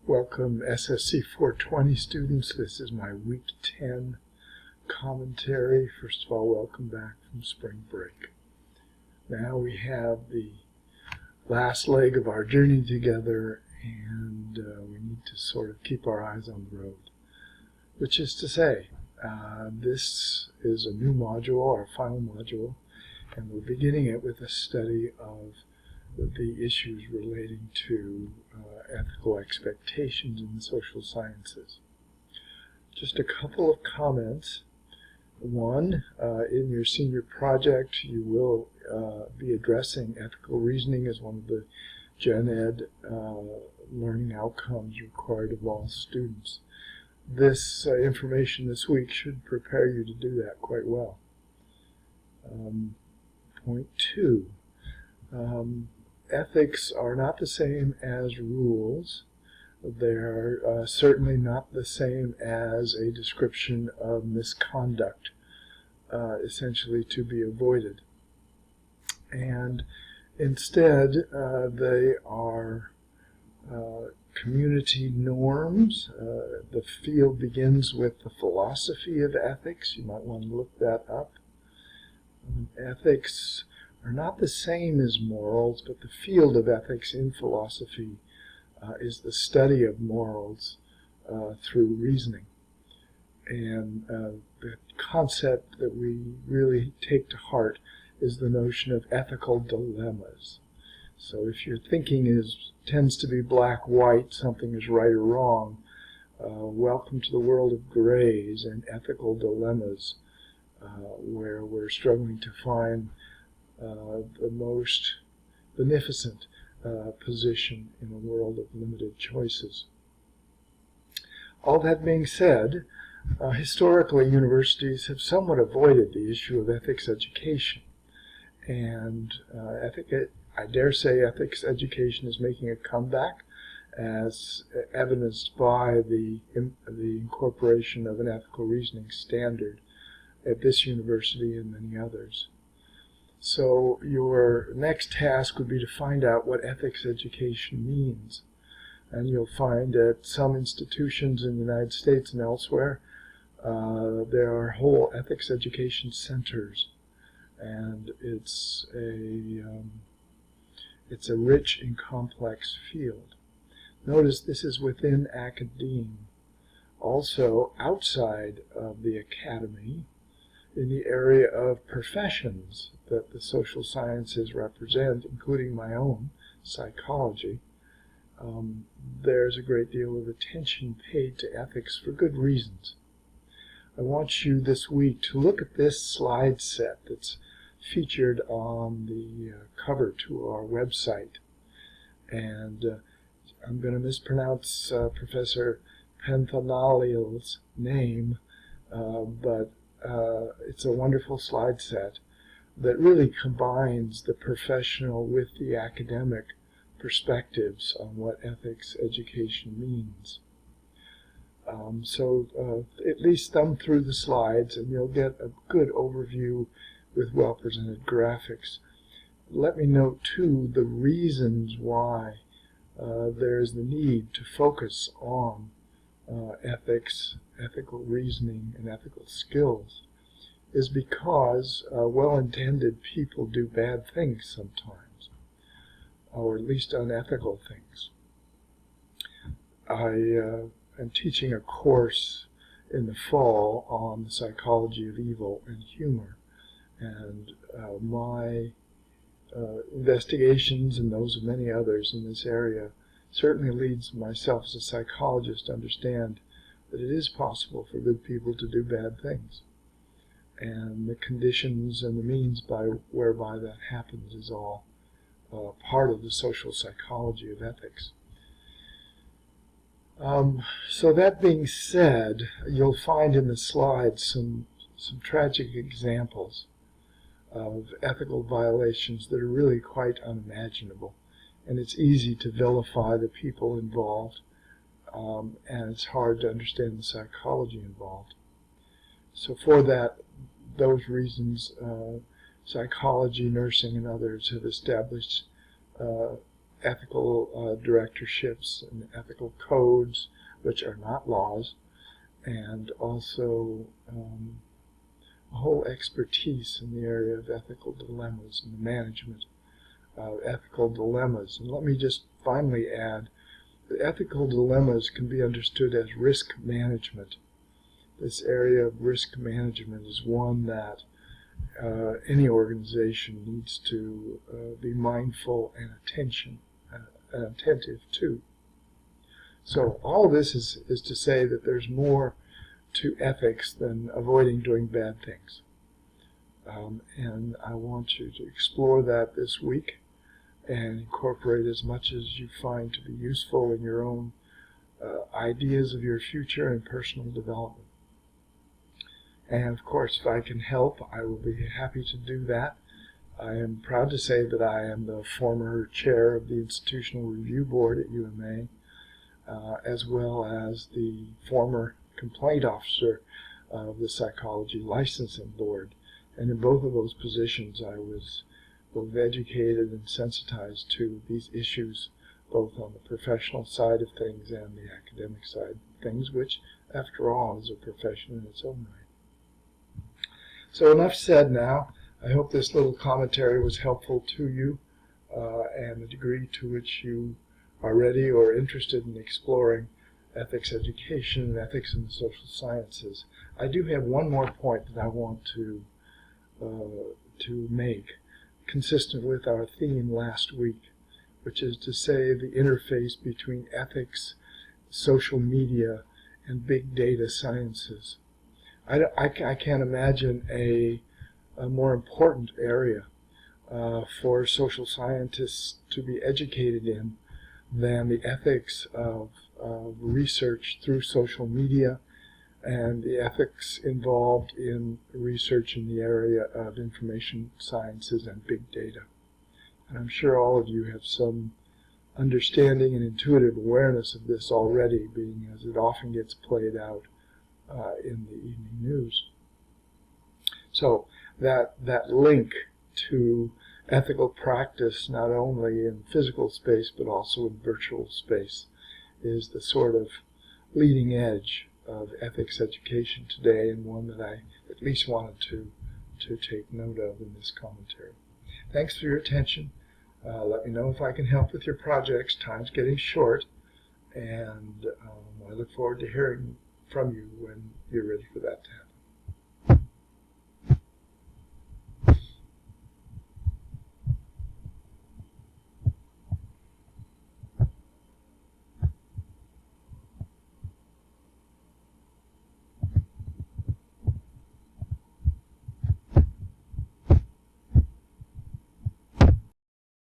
Welcome SSC 420 students. This is my week 10 commentary. First of all, welcome back from spring break. Now we have the last leg of our journey together, and we need to sort of keep our eyes on the road. Which is to say, this is a new module, our final module, and we're beginning it with a study of the issues relating to ethical expectations in the social sciences. Just a couple of comments. One, in your senior project you will be addressing ethical reasoning as one of the Gen Ed learning outcomes required of all students. This information this week should prepare you to do that quite well. Point two. Ethics are not the same as rules. They're certainly not the same as a description of misconduct, essentially to be avoided. And instead, they are community norms. The field begins with the philosophy of ethics. You might want to look that up. Ethics are not the same as morals, but the field of ethics in philosophy is the study of morals through reasoning. And the concept that we really take to heart is the notion of ethical dilemmas. So if your thinking tends to be black-white, something is right or wrong, welcome to the world of grays and ethical dilemmas, where we're struggling to find the most beneficent position in a world of limited choices. All that being said, historically universities have somewhat avoided the issue of ethics education, and I dare say ethics education is making a comeback, as evidenced by the incorporation of an ethical reasoning standard at this university and many others. So your next task would be to find out what ethics education means. And you'll find at some institutions in the United States and elsewhere, there are whole ethics education centers. And it's a rich and complex field. Notice this is within academia. Also, outside of the academy, in the area of professions that the social sciences represent, including my own, psychology, there's a great deal of attention paid to ethics for good reasons. I want you this week to look at this slide set that's featured on the cover to our website. And I'm going to mispronounce Professor Penthanaliel's name, but it's a wonderful slide set that really combines the professional with the academic perspectives on what ethics education means. So at least thumb through the slides and you'll get a good overview with well-presented graphics. Let me note too the reasons why there's the need to focus on ethics, ethical reasoning, and ethical skills is because well-intended people do bad things sometimes, or at least unethical things. I am teaching a course in the fall on the psychology of evil and humor, and my investigations and those of many others in this area certainly leads myself as a psychologist to understand that it is possible for good people to do bad things. And the conditions and the means whereby that happens is all part of the social psychology of ethics. So that being said, you'll find in the slides some tragic examples of ethical violations that are really quite unimaginable. And it's easy to vilify the people involved, and it's hard to understand the psychology involved. So for those reasons, psychology, nursing, and others have established ethical directorships and ethical codes, which are not laws, and also a whole expertise in the area of ethical dilemmas and the management of ethical dilemmas. And let me just finally add that ethical dilemmas can be understood as risk management. This area of risk management is one that any organization needs to be mindful and attentive to. So all this is to say that there's more to ethics than avoiding doing bad things. And I want you to explore that this week and incorporate as much as you find to be useful in your own ideas of your future and personal development. And of course, if I can help, I will be happy to do that. I am proud to say that I am the former chair of the Institutional Review Board at UMA, as well as the former complaint officer of the Psychology Licensing Board. And in both of those positions, I was both educated and sensitized to these issues, both on the professional side of things and the academic side of things, which, after all, is a profession in its own right. So enough said now. I hope this little commentary was helpful to you, and the degree to which you are ready or interested in exploring ethics education and ethics in the social sciences. I do have one more point that I want to make, consistent with our theme last week, which is to say the interface between ethics, social media, and big data sciences. I can't imagine a more important area for social scientists to be educated in than the ethics of research through social media and the ethics involved in research in the area of information sciences and big data. And I'm sure all of you have some understanding and intuitive awareness of this already, being as it often gets played out in the evening news. So that link to ethical practice, not only in physical space but also in virtual space, is the sort of leading edge of ethics education today, and one that I at least wanted to take note of in this commentary. Thanks for your attention. Let me know if I can help with your projects. Time's getting short, and I look forward to hearing from you when you're ready for that to happen.